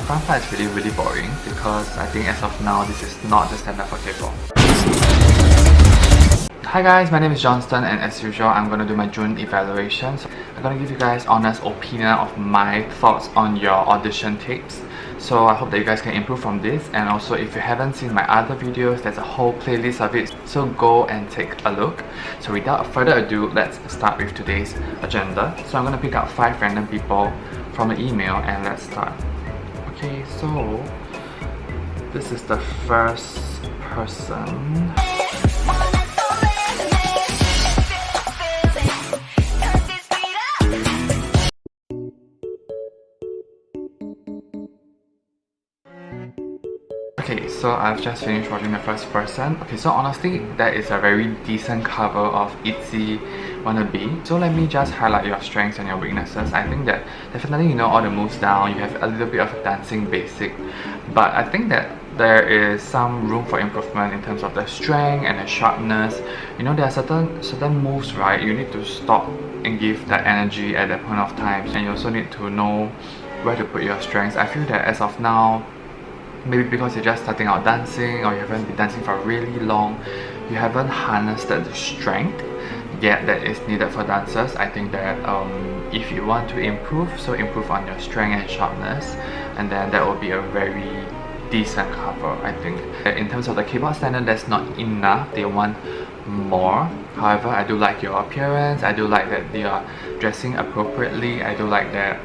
front part is really boring because I think as of now this is not the standard for K-pop. Hi guys, my name is Johnstan and as usual I'm going to do my JUN evaluation. So I'm going to give you guys honest opinion of my thoughts on your audition tapes. So I hope that you guys can improve from this, and also if you haven't seen my other videos, there's a whole playlist of it, so go and take a look. So without further ado, let's start with today's agenda. So I'm going to pick out 5 random people from the email and let's start. Okay, so this is the first person. Okay, so I've just finished watching the first person. Okay, so honestly, that is a very decent cover of ITZY Wannabe. So let me just highlight your strengths and your weaknesses. I think that definitely you know all the moves down, you have a little bit of dancing basic, but I think that there is some room for improvement in terms of the strength and the sharpness. You know, there are certain moves, right? You need to stop and give that energy at that point of time, and you also need to know where to put your strengths. I feel that as of now, maybe because you're just starting out dancing or you haven't been dancing for really long, you haven't harnessed the strength yet that is needed for dancers. I think that if you want to improve, so improve on your strength and sharpness, and then that will be a very decent cover. I think in terms of the K-pop standard, that's not enough. They want more. However, I do like your appearance, I do like that they are dressing appropriately, I do like that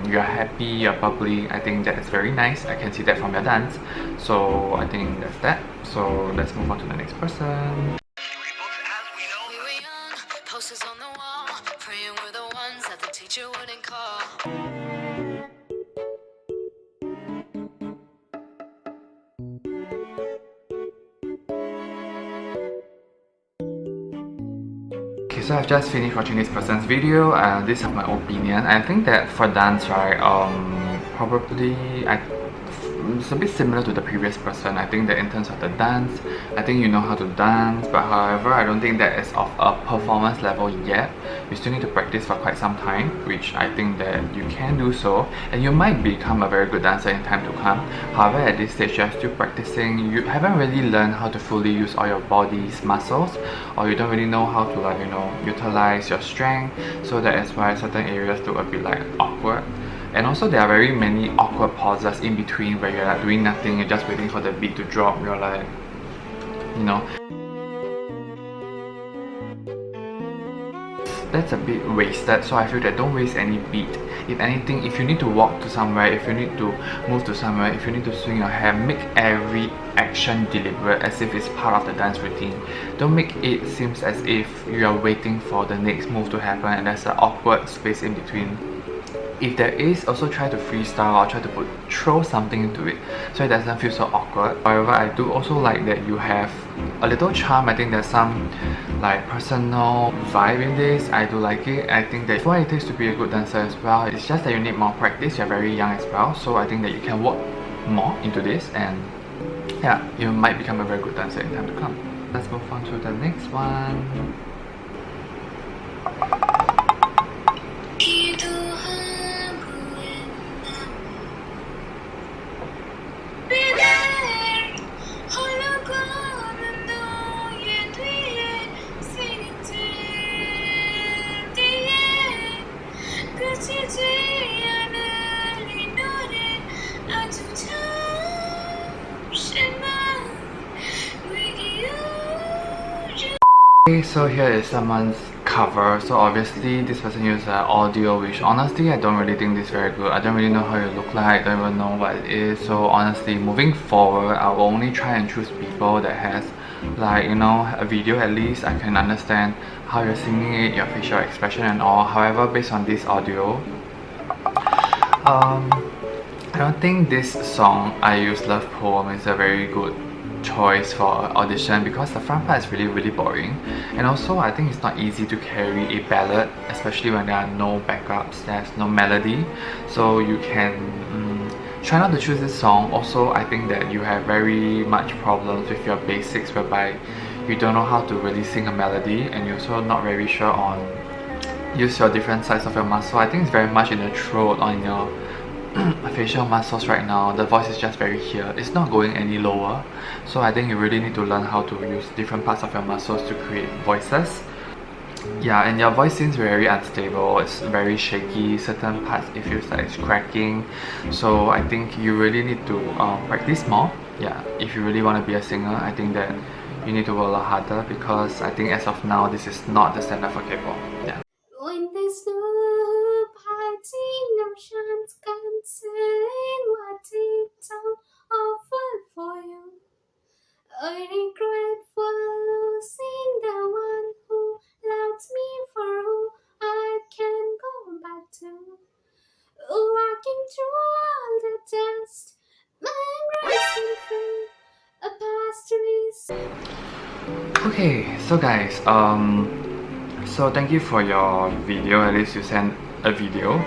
you're happy, you're bubbly. I think that is very nice. I can see that from your dance, so I think that's that. So let's move on to the next person. Okay, so I've just finished watching this person's video and this is my opinion. I think that for dance, right, probably it's a bit similar to the previous person. I think that in terms of the dance, I think you know how to dance, but however, I don't think that is of a performance level yet. You still need to practice for quite some time, which I think that you can do so, and you might become a very good dancer in time to come. However, at this stage, you're still practicing. You haven't really learned how to fully use all your body's muscles, or you don't really know how to, like, you know, utilize your strength. So that is why certain areas look a bit like awkward. And also there are very many awkward pauses in between where you're like doing nothing, you're just waiting for the beat to drop, you're like, you know, that's a bit wasted. So I feel that don't waste any beat. If anything, if you need to walk to somewhere, if you need to move to somewhere, if you need to swing your hair, make every action deliberate as if it's part of the dance routine. Don't make it seem as if you're waiting for the next move to happen and there's an awkward space in between. If there is, also try to freestyle or try to throw something into it so it doesn't feel so awkward. However, I do also like that you have a little charm. I think there's some like personal vibe in this. I do like it. I think that what it takes to be a good dancer as well, it's just that you need more practice. You're very young as well, so I think that you can work more into this, and yeah, you might become a very good dancer in time to come. Let's move on to the next one. Okay, so here is someone's cover. So obviously this person used audio, which honestly I don't really think this is very good. I don't really know how you look like, I don't even know what it is. So honestly, moving forward, I will only try and choose people that has, like, you know, a video at least. I can understand how you're singing it, your facial expression and all. However, based on this audio, I don't think this song, I Use Love Poem, is a very good choice for audition because the front part is really boring, and also I think it's not easy to carry a ballad, especially when there are no backups, there's no melody. So you can try not to choose this song. Also, I think that you have very much problems with your basics whereby you don't know how to really sing a melody, and you're also not very sure on use your different sides of your muscle. I think it's very much in the throat, on your facial muscles right now. The voice is just very here. It's not going any lower. So I think you really need to learn how to use different parts of your muscles to create voices. Yeah, and your voice seems very unstable. It's very shaky. Certain parts it feels like it's cracking. So I think you really need to practice more. Yeah, if you really want to be a singer, I think that you need to work a lot harder, because I think as of now this is not the standard for K-pop. Yeah. When there's no party, no chance, canceling what it don't offer for you. I regret for losing the one who loves me for who I can go back to. Walking through all the dust, memories through a past recent. Okay, so guys, so thank you for your video. At least you sent a video.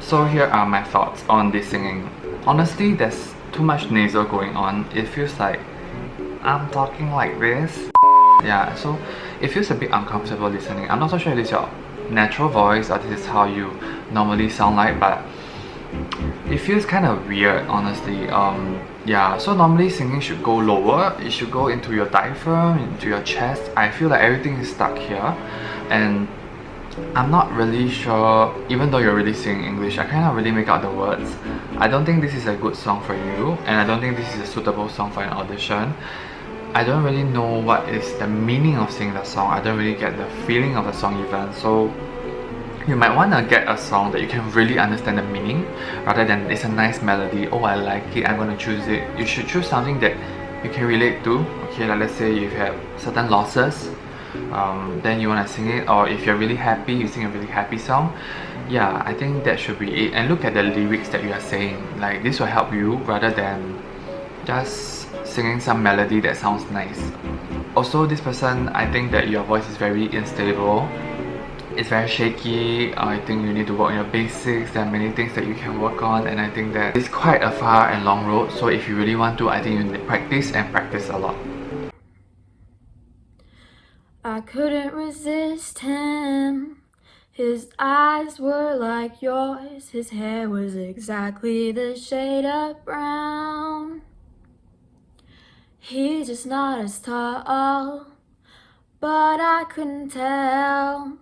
So here are my thoughts on this singing. Honestly, there's too much nasal going on. It feels like I'm talking like this. Yeah, so it feels a bit uncomfortable listening. I'm not so sure if it's your natural voice or this is how you normally sound like, but it feels kind of weird, honestly. Yeah, so normally singing should go lower. It should go into your diaphragm, into your chest. I feel like everything is stuck here, and I'm not really sure. Even though you're really singing English, I cannot really make out the words. I don't think this is a good song for you, and I don't think this is a suitable song for an audition. I don't really know what is the meaning of singing the song. I don't really get the feeling of the song even. So you might want to get a song that you can really understand the meaning, rather than it's a nice melody, oh I like it, I'm going to choose it. You should choose something that you can relate to. Okay, like let's say you have certain losses, then you want to sing it, or if you're really happy, you sing a really happy song. Yeah, I think that should be it. And look at the lyrics that you are saying. Like, this will help you rather than just singing some melody that sounds nice. Also, this person, I think that your voice is very unstable. It's very shaky. I think you need to work on your basics. There are many things that you can work on, and I think that it's quite a far and long road. So if you really want to, I think you need to practice and practice a lot. I couldn't resist him. His eyes were like yours. His hair was exactly the shade of brown. He's just not as tall, but I couldn't tell.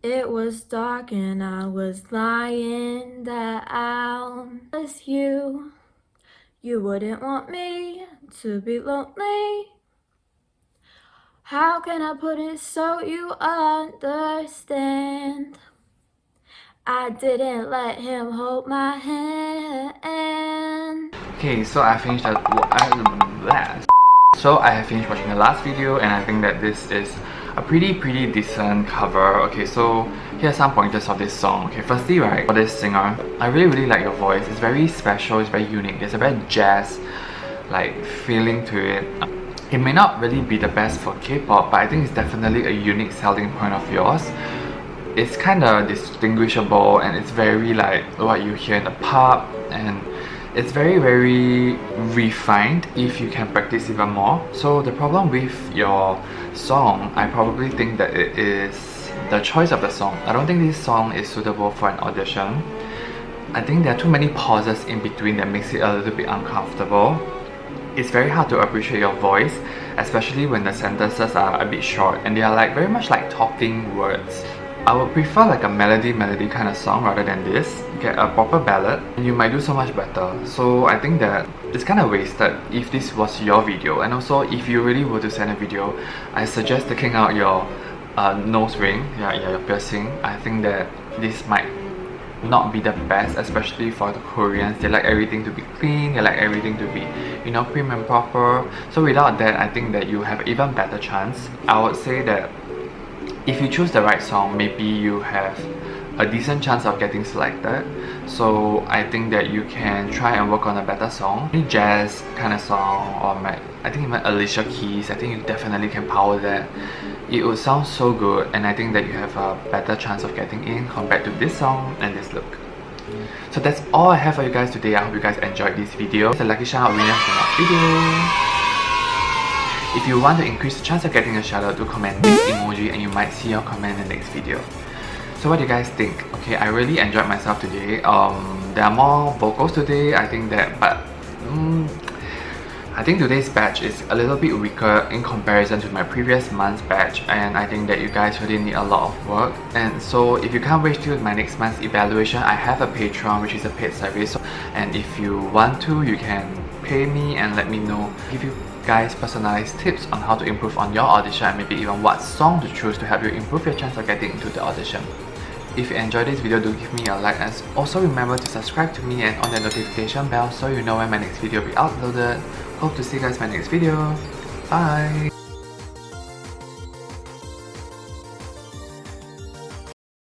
It was dark and I was lying down. As you wouldn't want me to be lonely. How can I put it so you understand? I didn't let him hold my hand. Okay, so I finished that. So I have finished watching the last video, and I think that this is a pretty decent cover. Okay, so here's some pointers of this song. Okay, firstly, right, for this singer, I really like your voice. It's very special, it's very unique. There's a very jazz like feeling to it. It may not really be the best for K-pop, but I think it's definitely a unique selling point of yours. It's kind of distinguishable, and it's very like what you hear in the pub, and it's very refined if you can practice even more. So the problem with your song, I probably think that it is the choice of the song. I don't think this song is suitable for an audition. I think there are too many pauses in between that makes it a little bit uncomfortable. It's very hard to appreciate your voice, especially when the sentences are a bit short and they are like very much like talking words. I would prefer like a melody kind of song rather than this. Get a proper ballad and you might do so much better. So I think that it's kind of wasted if this was your video. And also, if you really were to send a video, I suggest taking out your nose ring, your piercing. I think that this might not be the best, especially for the Koreans. They like everything to be clean, they like everything to be, you know, prim and proper. So without that, I think that you have an even better chance. I would say that if you choose the right song, maybe you have a decent chance of getting selected. So I think that you can try and work on a better song, any jazz kind of song, or I think even Alicia Keys. I think you definitely can power that. It would sound so good, and I think that you have a better chance of getting in compared to this song and this look. So that's all I have for you guys today. I hope you guys enjoyed this video. It's a lucky shout out winner from our video. If you want to increase the chance of getting a shout out, do comment this emoji and you might see your comment in the next video. So what do you guys think? Okay, I really enjoyed myself today. there are more vocals today, I think that, but I think today's batch is a little bit weaker in comparison to my previous month's batch, and I think that you guys really need a lot of work. And so if you can't wait till my next month's evaluation, I have a Patreon, which is a paid service, and if you want to, you can pay me and let me know, give you guys personalized tips on how to improve on your audition, and maybe even what song to choose to help you improve your chance of getting into the audition. If you enjoyed this video, do give me a like, and also remember to subscribe to me and on the notification bell so you know when my next video will be uploaded. Hope to see you guys in my next video. Bye!